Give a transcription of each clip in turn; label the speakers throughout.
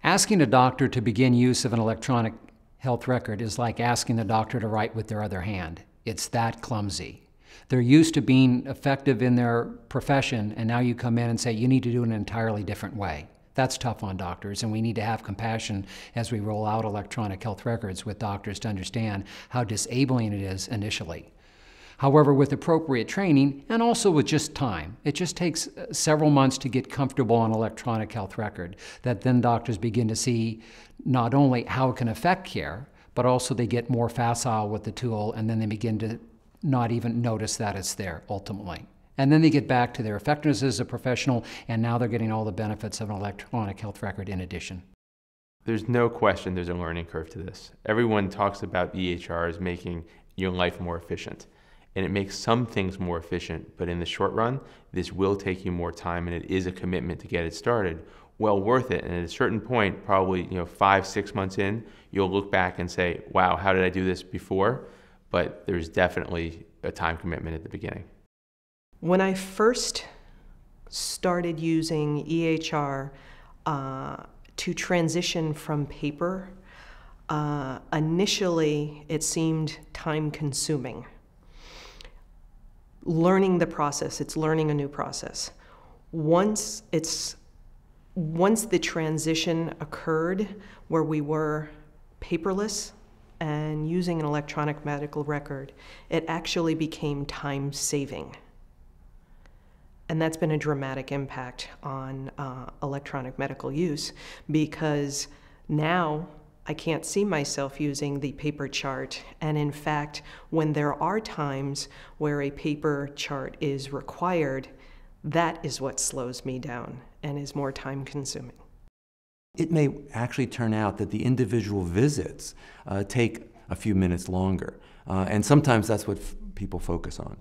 Speaker 1: Asking a doctor to begin use of an electronic health record is like asking the doctor to write with their other hand. It's that clumsy. They're used to being effective in their profession, and now you come in and say you need to do it in an entirely different way. That's tough on doctors, and we need to have compassion as we roll out electronic health records with doctors to understand how disabling it is initially. However, with appropriate training, and also with just time, it just takes several months to get comfortable on electronic health record, that then doctors begin to see not only how it can affect care, but also they get more facile with the tool, and then they begin to not even notice that it's there ultimately. And then they get back to their effectiveness as a professional, and now they're getting all the benefits of an electronic health record in addition.
Speaker 2: There's no question there's a learning curve to this. Everyone talks about EHR as making your life more efficient. And it makes some things more efficient, but in the short run, this will take you more time, and it is a commitment to get it started. Well worth it, and at a certain point, probably 5-6 months in, you'll look back and say, wow, how did I do this before? But there's definitely a time commitment at the beginning.
Speaker 3: When I first started using EHR to transition from paper, initially it seemed time-consuming. Learning the process, it's learning a new process. Once the transition occurred where we were paperless and using an electronic medical record, it actually became time-saving. And that's been a dramatic impact on electronic medical use, because now I can't see myself using the paper chart. And in fact, when there are times where a paper chart is required, that is what slows me down and is more time consuming.
Speaker 4: It may actually turn out that the individual visits take a few minutes longer. And sometimes that's what people focus on.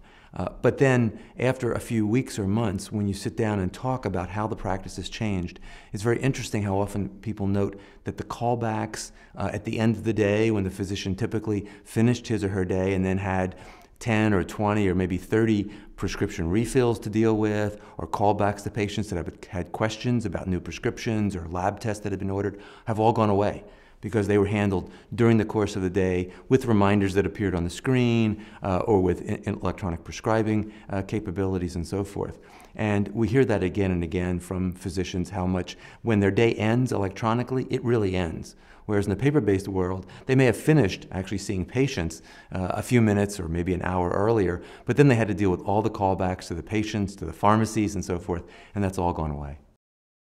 Speaker 4: But then after a few weeks or months, when you sit down and talk about how the practice has changed, it's very interesting how often people note that the callbacks at the end of the day, when the physician typically finished his or her day and then had 10 or 20 or maybe 30 prescription refills to deal with, or callbacks to patients that have had questions about new prescriptions or lab tests that have been ordered, have all gone away, because they were handled during the course of the day with reminders that appeared on the screen or with electronic prescribing capabilities and so forth. And we hear that again and again from physicians, how much when their day ends electronically, it really ends. Whereas in the paper-based world, they may have finished actually seeing patients a few minutes or maybe an hour earlier, but then they had to deal with all the callbacks to the patients, to the pharmacies and so forth, and that's all gone away.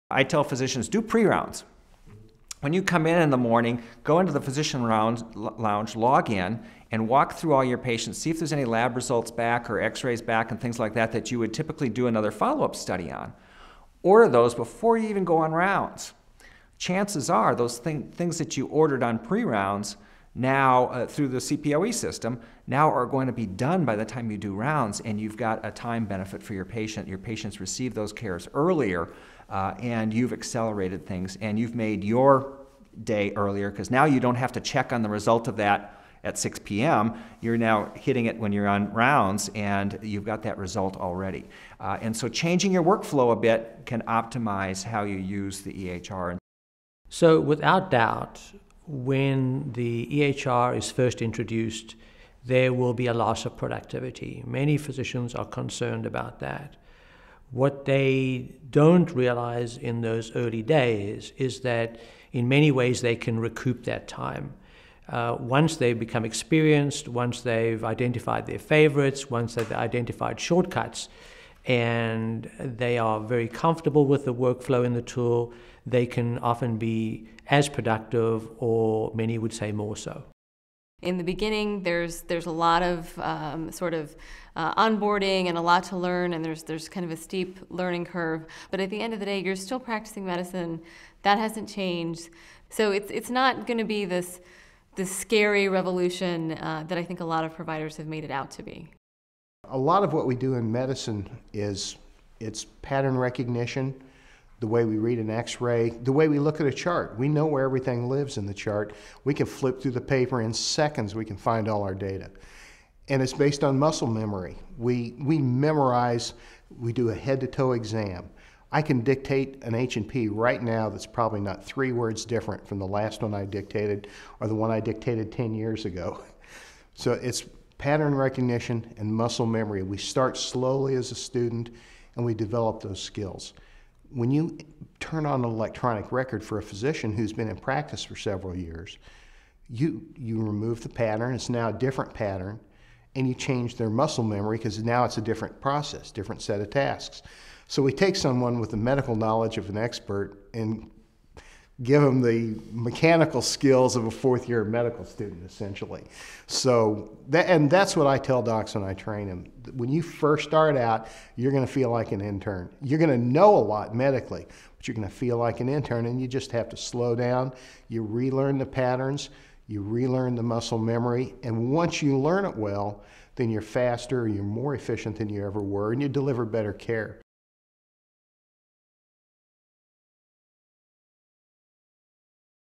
Speaker 5: I tell physicians, do pre-rounds. When you come in the morning, go into the physician lounge, log in, and walk through all your patients, see if there's any lab results back or x-rays back and things like that that you would typically do another follow-up study on. Order those before you even go on rounds. Chances are those things that you ordered on pre-rounds now through the CPOE system now are going to be done by the time you do rounds, and you've got a time benefit for your patient. Your patients receive those cares earlier, and you've accelerated things, and you've made your day earlier, because now you don't have to check on the result of that at 6 p.m. You're now hitting it when you're on rounds, and you've got that result already. And so changing your workflow a bit can optimize how you use the EHR.
Speaker 6: So without doubt, when the EHR is first introduced, there will be a loss of productivity. Many physicians are concerned about that. What they don't realize in those early days is that in many ways they can recoup that time. Once they become experienced, once they've identified their favorites, once they've identified shortcuts, and they are very comfortable with the workflow in the tool, they can often be as productive, or many would say more so.
Speaker 7: In the beginning, there's a lot of onboarding and a lot to learn, and there's kind of a steep learning curve. But at the end of the day, you're still practicing medicine. That hasn't changed. So it's not going to be this scary revolution that I think a lot of providers have made it out to be.
Speaker 8: A lot of what we do in medicine it's pattern recognition, the way we read an x-ray, the way we look at a chart. We know where everything lives in the chart. We can flip through the paper in seconds. We can find all our data. And it's based on muscle memory. We memorize, we do a head-to-toe exam. I can dictate an H&P right now that's probably not 3 words different from the last one I dictated or the one I dictated 10 years ago. So it's pattern recognition and muscle memory. We start slowly as a student and we develop those skills. When you turn on an electronic record for a physician who's been in practice for several years, you remove the pattern, it's now a different pattern, and you change their muscle memory because now it's a different process, different set of tasks. So we take someone with the medical knowledge of an expert and give them the mechanical skills of a fourth-year medical student, essentially. So that's what I tell docs when I train them. When you first start out, you're going to feel like an intern. You're going to know a lot medically, but you're going to feel like an intern, and you just have to slow down. You relearn the patterns, you relearn the muscle memory, and once you learn it well, then you're faster, you're more efficient than you ever were, and you deliver better care.